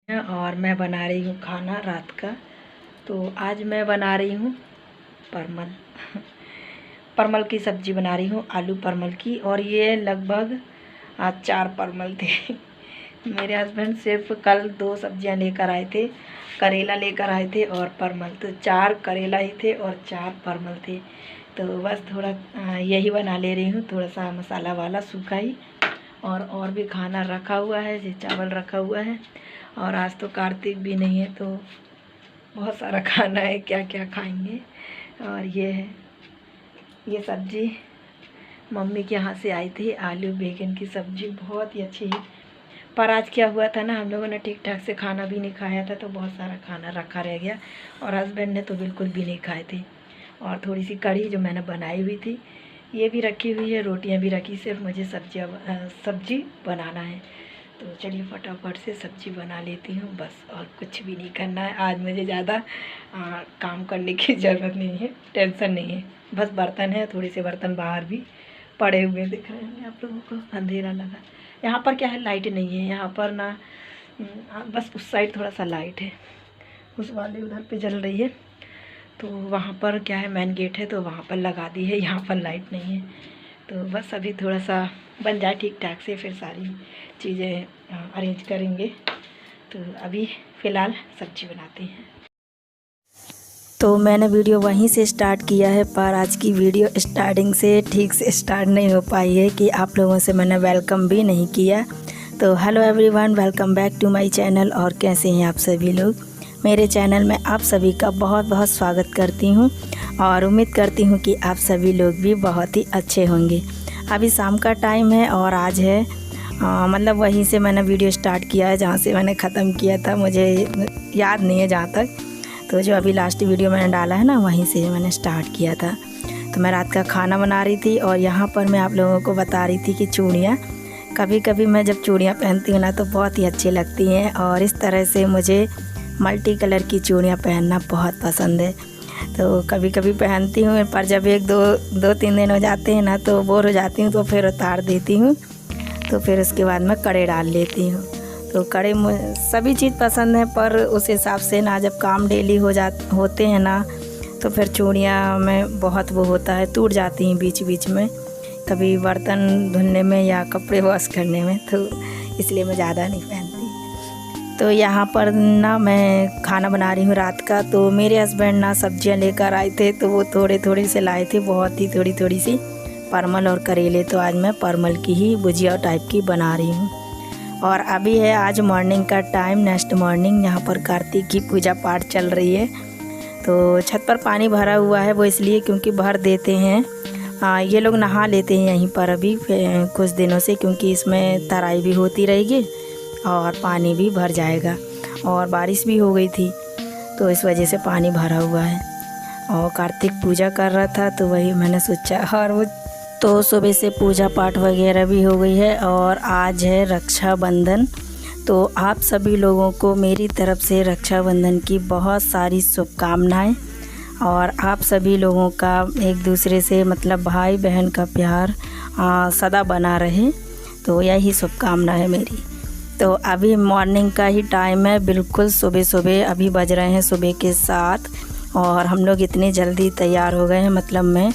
और मैं बना रही हूँ खाना रात का। तो आज मैं बना रही हूँ परमल परमल की सब्ज़ी बना रही हूँ, आलू परमल की। और ये लगभग आज 4 परमल थे मेरे हस्बैंड सिर्फ कल 2 सब्जियाँ लेकर आए थे, करेला लेकर आए थे और परमल। तो 4 करेला ही थे और 4 परमल थे। तो बस थोड़ा यही बना ले रही हूँ, थोड़ा सा मसाला वाला सूखा ही। और भी खाना रखा हुआ है, ये चावल रखा हुआ है। और आज तो कार्तिक भी नहीं है, तो बहुत सारा खाना है, क्या क्या खाएंगे। और ये है, ये सब्ज़ी मम्मी के यहाँ से आई थी, आलू बैंगन की सब्ज़ी, बहुत ही अच्छी है। पर आज क्या हुआ था ना, हम लोगों ने ठीक ठाक से खाना भी नहीं खाया था, तो बहुत सारा खाना रखा रह गया। और हस्बैंड ने तो बिल्कुल भी नहीं खाए थे। और थोड़ी सी कढ़ी जो मैंने बनाई हुई थी ये भी रखी हुई है, रोटियां भी रखी, सिर्फ मुझे सब्जी बनाना है। तो चलिए फटाफट से सब्ज़ी बना लेती हूँ बस, और कुछ भी नहीं करना है। आज मुझे ज़्यादा काम करने की ज़रूरत नहीं है, टेंशन नहीं है। बस बर्तन है, थोड़े से बर्तन बाहर भी पड़े हुए दिख रहे हैं आप लोगों को, अंधेरा लगा। यहाँ पर क्या है, लाइट नहीं है यहाँ पर ना, बस उस साइड थोड़ा सा लाइट है, उस वाले उधर पे जल रही है। तो वहाँ पर क्या है, मेन गेट है, तो वहाँ पर लगा दी है, यहाँ पर लाइट नहीं है। तो बस अभी थोड़ा सा बन जाए ठीक ठाक से, फिर सारी चीज़ें अरेंज करेंगे। तो अभी फ़िलहाल सब्ज़ी बनाते हैं। तो मैंने वीडियो वहीं से स्टार्ट किया है, पर आज की वीडियो स्टार्टिंग से ठीक से स्टार्ट नहीं हो पाई है कि आप लोगों से मैंने वेलकम भी नहीं किया। तो hello everyone, welcome back to my channel. और कैसे हैं आप सभी लोग। मेरे चैनल में आप सभी का बहुत बहुत स्वागत करती हूं और उम्मीद करती हूं कि आप सभी लोग भी बहुत ही अच्छे होंगे। अभी शाम का टाइम है और आज है मतलब वहीं से मैंने वीडियो स्टार्ट किया है जहां से मैंने ख़त्म किया था, मुझे याद नहीं है जहां तक। तो जो अभी लास्ट वीडियो मैंने डाला है ना, वहीं से मैंने स्टार्ट किया था। तो मैं रात का खाना बना रही थी और यहाँ पर मैं आप लोगों को बता रही थी कि चूड़ियाँ, कभी कभी मैं जब चूड़ियाँ पहनती हूँ ना तो बहुत ही अच्छी लगती हैं। और इस तरह से मुझे मल्टी कलर की चूड़ियाँ पहनना बहुत पसंद है। तो कभी कभी पहनती हूँ, पर जब 1-2-3 दिन हो जाते हैं ना तो बोर हो जाती हूँ, तो फिर उतार देती हूँ। तो फिर उसके बाद मैं कड़े डाल लेती हूँ। तो कड़े सभी चीज़ पसंद है, पर उस हिसाब से ना जब काम डेली होते हैं ना, तो फिर चूड़ियाँ में बहुत वो होता है, टूट जाती हैं बीच बीच में, कभी बर्तन धुलने में या कपड़े वॉश करने में, तो इसलिए मैं ज़्यादा नहीं पहनती। तो यहाँ पर ना मैं खाना बना रही हूँ रात का। तो मेरे हस्बैंड ना सब्जियाँ लेकर आए थे, तो वो थोड़ी से लाए थे, बहुत ही थोड़ी सी परमल और करेले। तो आज मैं परमल की ही भुजिया टाइप की बना रही हूँ। और अभी है आज मॉर्निंग का टाइम, नेक्स्ट मॉर्निंग। यहाँ पर कार्तिक की पूजा पाठ चल रही है। तो छत पर पानी भरा हुआ है, वो इसलिए क्योंकि भर देते हैं, ये लोग नहा लेते हैं यहीं पर अभी कुछ दिनों से, क्योंकि इसमें तराई भी होती रहेगी और पानी भी भर जाएगा। और बारिश भी हो गई थी, तो इस वजह से पानी भरा हुआ है। और कार्तिक पूजा कर रहा था, तो वही मैंने सोचा। और वो तो सुबह से पूजा पाठ वगैरह भी हो गई है। और आज है रक्षाबंधन, तो आप सभी लोगों को मेरी तरफ से रक्षाबंधन की बहुत सारी शुभकामनाएं। और आप सभी लोगों का एक दूसरे से मतलब भाई बहन का प्यार सदा बना रहे, तो यही शुभकामना है मेरी। तो अभी मॉर्निंग का ही टाइम है, बिल्कुल सुबह अभी बज रहे हैं सुबह के 7। और हम लोग इतनी जल्दी तैयार हो गए हैं, मतलब मैं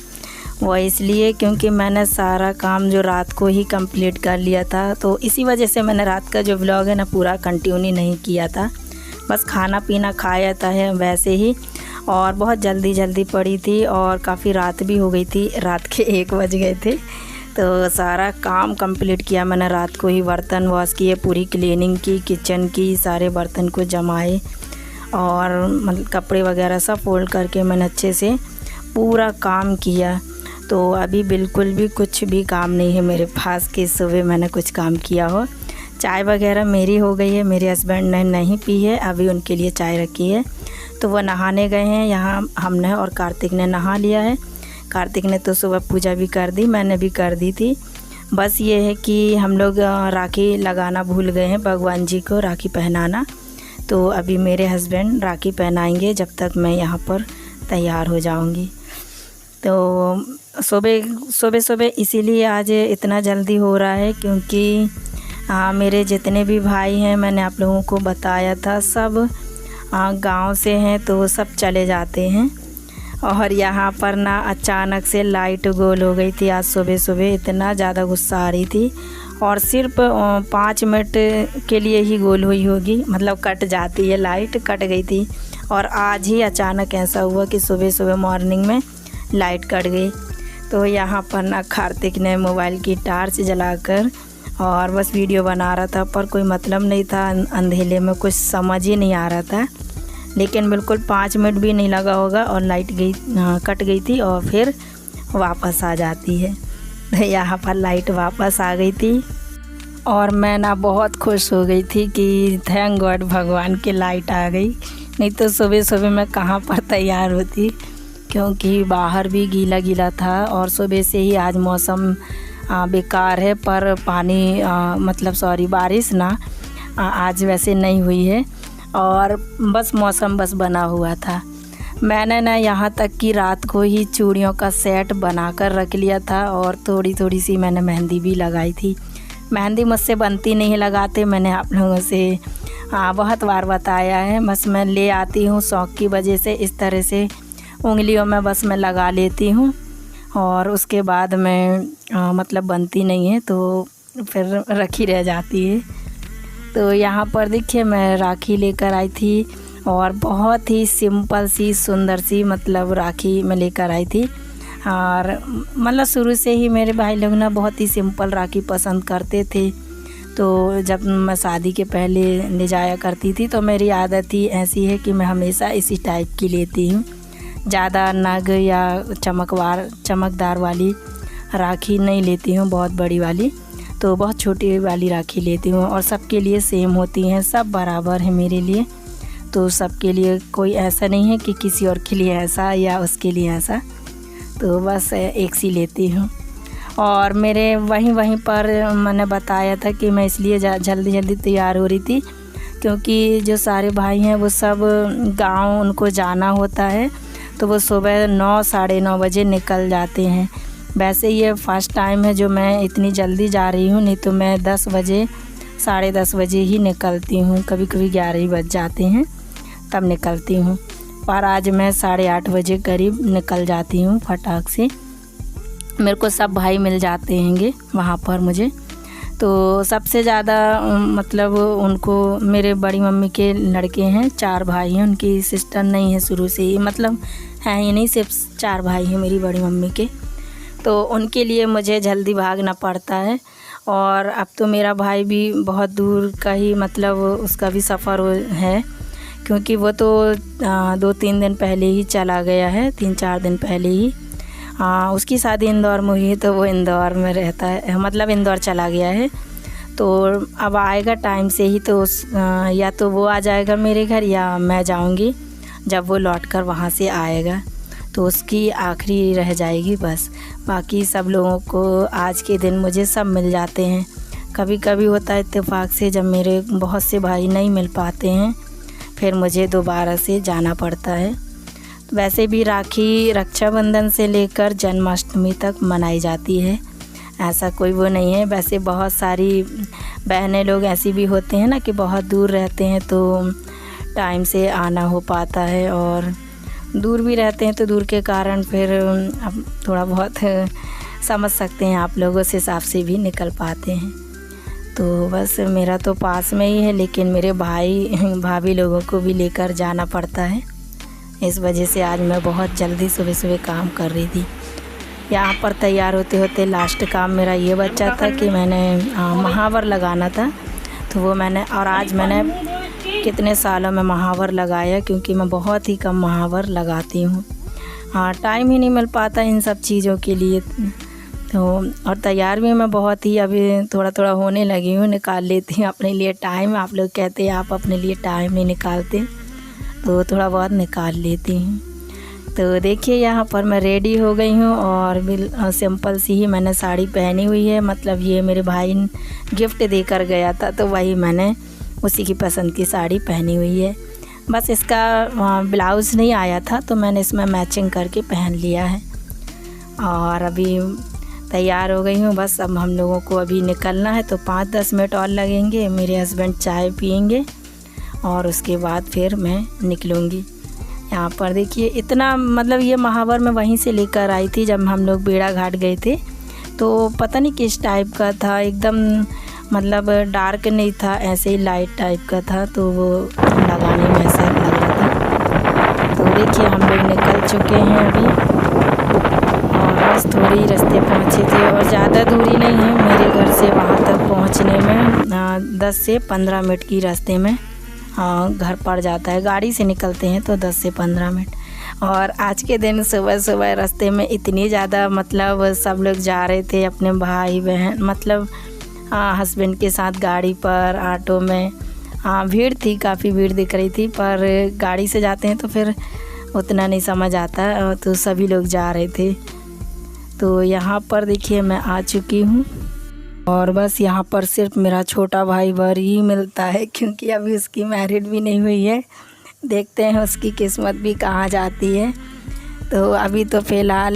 वो इसलिए क्योंकि मैंने सारा काम जो रात को ही कंप्लीट कर लिया था। तो इसी वजह से मैंने रात का जो व्लॉग है ना पूरा कंटिन्यू नहीं किया था, बस खाना पीना खाया था है वैसे ही। और बहुत जल्दी पड़ी थी और काफ़ी रात भी हो गई थी, रात के 1 बज गए थे। तो सारा काम कंप्लीट किया मैंने रात को ही, बर्तन वॉश किए, पूरी क्लीनिंग की किचन की, सारे बर्तन को जमाए और मतलब कपड़े वगैरह सब फोल्ड करके मैंने अच्छे से पूरा काम किया। तो अभी बिल्कुल भी कुछ भी काम नहीं है मेरे पास कि सुबह मैंने कुछ काम किया हो। चाय वगैरह मेरी हो गई है, मेरे हस्बैंड ने नहीं पी है, अभी उनके लिए चाय रखी है। तो वो नहाने गए हैं, यहाँ हमने और कार्तिक ने नहा लिया है। कार्तिक ने तो सुबह पूजा भी कर दी, मैंने भी कर दी थी। बस ये है कि हम लोग राखी लगाना भूल गए हैं, भगवान जी को राखी पहनाना। तो अभी मेरे हस्बैंड राखी पहनाएंगे, जब तक मैं यहाँ पर तैयार हो जाऊँगी। तो सुबह इसीलिए आज इतना जल्दी हो रहा है, क्योंकि मेरे जितने भी भाई हैं, मैंने आप लोगों को बताया था, सब गांव से हैं, तो वो सब चले जाते हैं। और यहाँ पर ना अचानक से लाइट गोल हो गई थी आज सुबह सुबह। इतना ज़्यादा गुस्सा आ रही थी, और सिर्फ 5 मिनट के लिए ही गोल हुई होगी, मतलब कट जाती है, लाइट कट गई थी। और आज ही अचानक ऐसा हुआ कि सुबह सुबह मॉर्निंग में लाइट कट गई। तो यहाँ पर ना कार्तिक ने मोबाइल की टार्च जलाकर और बस वीडियो बना रहा था, पर कोई मतलब नहीं था, अंधेरे में कुछ समझ ही नहीं आ रहा था। लेकिन बिल्कुल 5 मिनट भी नहीं लगा होगा और लाइट कट गई थी और फिर वापस आ जाती है। तो यहाँ पर लाइट वापस आ गई थी और मैं ना बहुत खुश हो गई थी कि थैंक गॉड, भगवान की लाइट आ गई। नहीं तो सुबह सुबह मैं कहाँ पर तैयार होती, क्योंकि बाहर भी गीला गीला था और सुबह से ही आज मौसम बेकार है। पर पानी बारिश ना आज वैसे नहीं हुई है, और बस मौसम बस बना हुआ था। मैंने ना यहाँ तक कि रात को ही चूड़ियों का सेट बनाकर रख लिया था, और थोड़ी थोड़ी सी मैंने मेहंदी भी लगाई थी। मेहंदी मुझसे बनती नहीं है लगाते, मैंने आप लोगों से बहुत बार बताया है। बस मैं ले आती हूँ शौक़ की वजह से, इस तरह से उंगलियों में बस मैं लगा लेती हूँ, और उसके बाद मैं बनती नहीं है, तो फिर रखी रह जाती है। तो यहाँ पर देखिए मैं राखी लेकर आई थी, और बहुत ही सिंपल सी सुंदर सी राखी मैं लेकर आई थी। और शुरू से ही मेरे भाई लोग ना बहुत ही सिंपल राखी पसंद करते थे। तो जब मैं शादी के पहले ले जाया करती थी, तो मेरी आदत ही ऐसी है कि मैं हमेशा इसी टाइप की लेती हूँ। ज़्यादा नग या चमकदार वाली राखी नहीं लेती हूँ, बहुत बड़ी वाली, तो बहुत छोटी वाली राखी लेती हूँ। और सबके लिए सेम होती हैं, सब बराबर है मेरे लिए। तो सबके लिए, कोई ऐसा नहीं है कि किसी और के लिए ऐसा या उसके लिए ऐसा, तो बस एक सी लेती हूँ। और मेरे वहीं पर मैंने बताया था कि मैं इसलिए जल्दी जल्दी तैयार हो रही थी, क्योंकि जो सारे भाई हैं वो सब गांव उनको जाना होता है, तो वो सुबह 9 साढ़े 9 बजे निकल जाते हैं। वैसे ये फर्स्ट टाइम है जो मैं इतनी जल्दी जा रही हूँ, नहीं तो मैं 10 बजे साढ़े 10 बजे ही निकलती हूँ, कभी कभी 11 ही बज जाते हैं तब निकलती हूँ। पर आज मैं 8:30 बजे करीब निकल जाती हूँ फटाक से। मेरे को सब भाई मिल जाते हैंगे वहाँ पर मुझे। तो सबसे ज़्यादा उनको, मेरे बड़ी मम्मी के लड़के हैं, 4 भाई हैं, उनकी सिस्टर नहीं है शुरू से ही, हैं ही नहीं, सिर्फ 4 भाई हैं मेरी बड़ी मम्मी के। तो उनके लिए मुझे जल्दी भागना पड़ता है। और अब तो मेरा भाई भी बहुत दूर का ही उसका भी सफ़र है, क्योंकि वो तो 2-3 दिन पहले ही चला गया है, 3-4 दिन पहले ही। उसकी शादी इंदौर में हुई है, तो वो इंदौर में रहता है, इंदौर चला गया है। तो अब आएगा टाइम से ही, तो या तो वो आ जाएगा मेरे घर या मैं जाऊंगी जब वो लौटकर वहाँ से आएगा, तो उसकी आखिरी रह जाएगी बस। बाकी सब लोगों को आज के दिन मुझे सब मिल जाते हैं। कभी कभी होता है इत्तेफाक से, जब मेरे बहुत से भाई नहीं मिल पाते हैं, फिर मुझे दोबारा से जाना पड़ता है। वैसे भी राखी रक्षाबंधन से लेकर जन्माष्टमी तक मनाई जाती है, ऐसा कोई वो नहीं है। वैसे बहुत सारी बहनें लोग ऐसी भी होते हैं ना कि बहुत दूर रहते हैं, तो टाइम से आना हो पाता है, और दूर भी रहते हैं तो दूर के कारण फिर अब थोड़ा बहुत समझ सकते हैं आप लोग, उस हिसाब से भी निकल पाते हैं। तो बस मेरा तो पास में ही है, लेकिन मेरे भाई भाभी लोगों को भी लेकर जाना पड़ता है। इस वजह से आज मैं बहुत जल्दी सुबह सुबह काम कर रही थी। यहाँ पर तैयार होते होते लास्ट काम मेरा ये बचा था कि मैंने महावर लगाना था, तो वो मैंने, और आज मैंने कितने सालों में महावर लगाया, क्योंकि मैं बहुत ही कम महावर लगाती हूँ। टाइम ही नहीं मिल पाता इन सब चीज़ों के लिए। तो और तैयार भी मैं बहुत ही अभी थोड़ा थोड़ा होने लगी हूँ, निकाल लेती हूँ अपने लिए टाइम। आप लोग कहते हैं आप अपने लिए टाइम नहीं निकालते, तो थोड़ा बहुत निकाल लेती हूँ। तो देखिए यहाँ पर मैं रेडी हो गई हूँ, और सिंपल सी ही मैंने साड़ी पहनी हुई है। ये मेरे भाई गिफ्ट देकर गया था, तो वही मैंने उसी की पसंद की साड़ी पहनी हुई है। बस इसका ब्लाउज़ नहीं आया था, तो मैंने इसमें मैचिंग करके पहन लिया है। और अभी तैयार हो गई हूँ। बस अब हम लोगों को अभी निकलना है, तो 5-10 मिनट और लगेंगे। मेरे हस्बैंड चाय पियेंगे और उसके बाद फिर मैं निकलूँगी। यहाँ पर देखिए इतना मतलब ये महावर मैं वहीं से लेकर आई थी जब हम लोग बेड़ा घाट गए थे। तो पता नहीं किस टाइप का था, एकदम मतलब डार्क नहीं था, ऐसे ही लाइट टाइप का था, तो वो लगाने में ऐसा लग रहा था। तो देखिए हम लोग निकल चुके हैं अभी और बस थोड़ी ही रास्ते पहुँचे थे और ज़्यादा दूरी नहीं है मेरे घर से वहाँ तक पहुँचने में। 10 से 15 मिनट की रास्ते में घर पड़ जाता है। गाड़ी से निकलते हैं तो 10 से 15 मिनट। और आज के दिन सुबह सुबह रास्ते में इतनी ज़्यादा मतलब सब लोग जा रहे थे अपने भाई बहन, मतलब हस्बैंड के साथ गाड़ी पर, ऑटो में। भीड़ थी, काफ़ी भीड़ दिख रही थी, पर गाड़ी से जाते हैं तो फिर उतना नहीं समझ आता, तो सभी लोग जा रहे थे। तो यहाँ पर देखिए मैं आ चुकी हूँ और बस यहाँ पर सिर्फ मेरा छोटा भाई वर ही मिलता है, क्योंकि अभी उसकी मैरिड भी नहीं हुई है। देखते हैं उसकी किस्मत भी कहाँ जाती है। तो अभी तो फ़िलहाल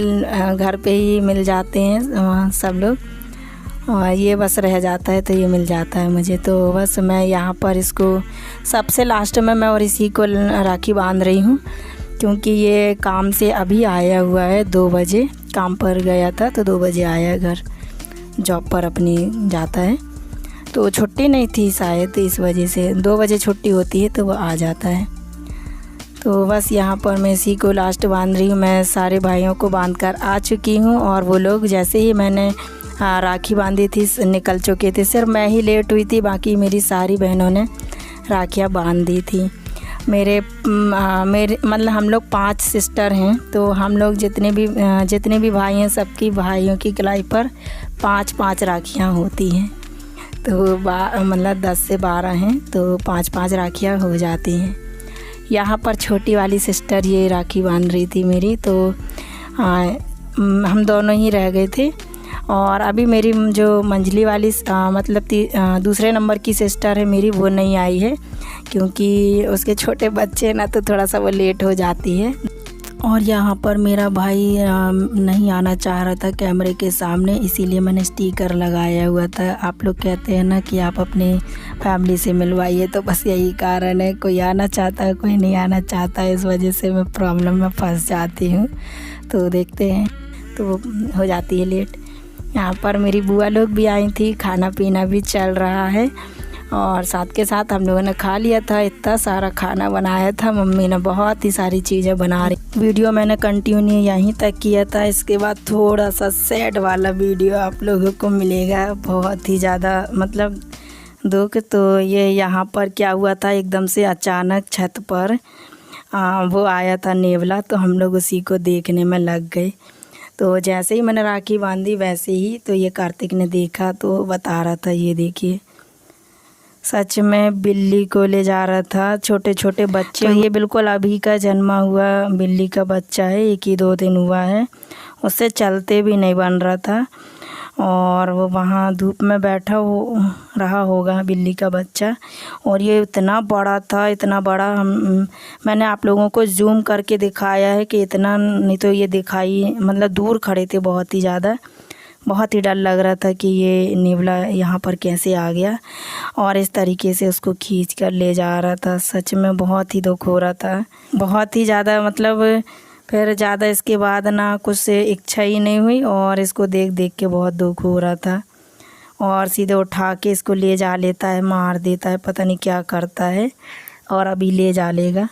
घर पे ही मिल जाते हैं सब लोग, और ये बस रह जाता है तो ये मिल जाता है मुझे। तो बस मैं यहाँ पर इसको सबसे लास्ट में मैं और इसी को राखी बांध रही हूँ, क्योंकि ये काम से अभी आया हुआ है। 2 बजे काम पर गया था, तो 2 बजे आया घर, जॉब पर अपनी जाता है। तो छुट्टी नहीं थी शायद, इस वजह से 2 बजे छुट्टी होती है तो वो आ जाता है। तो बस यहाँ पर मैं इसी को लास्ट बांध रही हूँ। मैं सारे भाइयों को बांध कर आ चुकी हूँ और वो लोग जैसे ही मैंने राखी बांधी थी निकल चुके थे। सिर्फ मैं ही लेट हुई थी, बाकी मेरी सारी बहनों ने राखियाँ बांध दी थी। मेरे मतलब हम लोग 5 सिस्टर हैं, तो हम लोग जितने भी भाई हैं सबकी भाइयों की कलाई पर 5-5 राखियाँ होती हैं। तो मतलब 10 से 12 हैं, तो 5-5 राखियाँ हो जाती हैं। यहाँ पर छोटी वाली सिस्टर ये राखी बांध रही थी मेरी, तो हम दोनों ही रह गए थे। और अभी मेरी जो मंझली वाली मतलब दूसरे नंबर की सिस्टर है मेरी, वो नहीं आई है, क्योंकि उसके छोटे बच्चे ना, तो थोड़ा सा वो लेट हो जाती है। और यहाँ पर मेरा भाई नहीं आना चाह रहा था कैमरे के सामने, इसीलिए मैंने स्टिकर लगाया हुआ था। आप लोग कहते हैं ना कि आप अपने फैमिली से मिलवाइए, तो बस यही कारण है, कोई आना चाहता है कोई नहीं आना चाहता है, इस वजह से मैं प्रॉब्लम में फंस जाती हूँ। तो देखते हैं, तो हो जाती है लेट। यहाँ पर मेरी बुआ लोग भी आई थी, खाना पीना भी चल रहा है और साथ के साथ हम लोगों ने खा लिया था। इतना सारा खाना बनाया था मम्मी ने, बहुत ही सारी चीज़ें बना रही। वीडियो मैंने कंटिन्यू यहीं तक किया था, इसके बाद थोड़ा सा सैड वाला वीडियो आप लोगों को मिलेगा, बहुत ही ज़्यादा मतलब दुख। तो ये यहाँ पर क्या हुआ था, एकदम से अचानक छत पर वो आया था नेवला, तो हम लोग उसी को देखने में लग गए। तो जैसे ही मैंने राखी बांधी वैसे ही तो ये कार्तिक ने देखा, तो बता रहा था, ये देखिए सच में बिल्ली को ले जा रहा था, छोटे छोटे बच्चे। तो ये बिल्कुल अभी का जन्मा हुआ बिल्ली का बच्चा है, 1 ही 2 दिन हुआ है, उससे चलते भी नहीं बन रहा था। और वो वहाँ धूप में बैठा रहा होगा बिल्ली का बच्चा। और ये इतना बड़ा था, इतना बड़ा, मैंने आप लोगों को जूम करके दिखाया है कि इतना नहीं तो ये दिखाई, मतलब दूर खड़े थे बहुत ही ज़्यादा, बहुत ही डर लग रहा था कि ये नेवला यहाँ पर कैसे आ गया, और इस तरीके से उसको खींच कर ले जा रहा था। सच में बहुत ही दुख हो रहा था, बहुत ही ज़्यादा। मतलब फिर ज़्यादा इसके बाद ना कुछ से इच्छा ही नहीं हुई, और इसको देख देख के बहुत दुख हो रहा था। और सीधे उठा के इसको ले जा लेता है, मार देता है, पता नहीं क्या करता है, और अभी ले जा लेगा।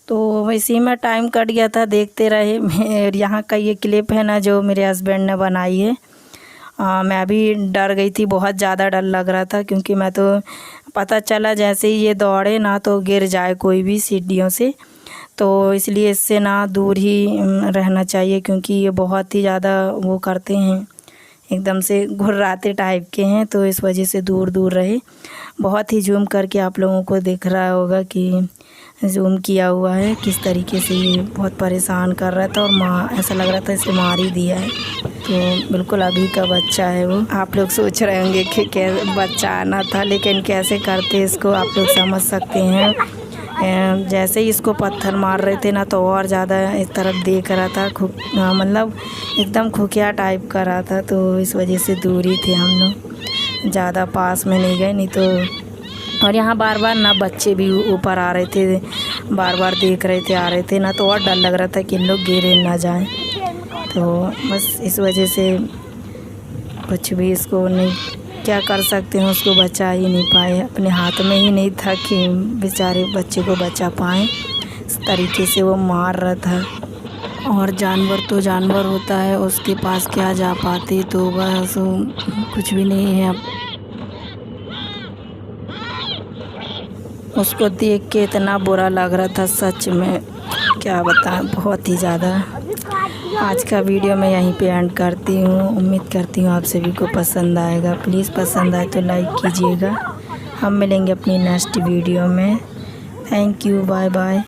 तो इसी में टाइम कट गया था, देखते रहे। यहाँ का ये क्लिप है ना जो मेरे हस्बैंड ने बनाई है। मैं भी डर गई थी, बहुत ज़्यादा डर लग रहा था, क्योंकि मैं तो पता चला जैसे ही ये दौड़े ना तो गिर जाए कोई भी सीढ़ियों से, तो इसलिए इससे ना दूर ही रहना चाहिए, क्योंकि ये बहुत ही ज़्यादा वो करते हैं, एकदम से घुर्राते टाइप के हैं, तो इस वजह से दूर दूर रहे। बहुत ही जूम करके आप लोगों को दिख रहा होगा कि जूम किया हुआ है किस तरीके से ये बहुत परेशान कर रहा था, और ऐसा लग रहा था इसे मार ही दिया है। तो बिल्कुल अभी का बच्चा है वो। आप लोग सोच रहे होंगे कि क्या बच्चा आना था, लेकिन कैसे करते इसको आप लोग समझ सकते हैं। जैसे ही इसको पत्थर मार रहे थे ना तो और ज़्यादा इस तरफ देख रहा था, मतलब एकदम खुफिया टाइप का रहा था। तो इस वजह से दूरी थे हम लोग, ज़्यादा पास में नहीं गए, नहीं तो। और यहाँ बार बार ना बच्चे भी ऊपर आ रहे थे, बार बार देख रहे थे, आ रहे थे ना, तो और डर लग रहा था कि इन लोग गिरे ना जाएं। तो बस इस वजह से कुछ भी इसको नहीं, क्या कर सकते हैं, उसको बचा ही नहीं पाए। अपने हाथ में ही नहीं था कि बेचारे बच्चे को बचा पाएँ। इस तरीके से वो मार रहा था। और जानवर तो जानवर होता है, उसके पास क्या जा पाते। तो बस कुछ भी नहीं है। उसको देख के इतना बुरा लग रहा था, सच में क्या बताएं, बहुत ही ज़्यादा। आज का वीडियो मैं यहीं पे एंड करती हूँ। उम्मीद करती हूँ आप सभी को पसंद आएगा। प्लीज़ पसंद आए तो लाइक कीजिएगा। हम मिलेंगे अपनी नेक्स्ट वीडियो में। Thank you, bye bye.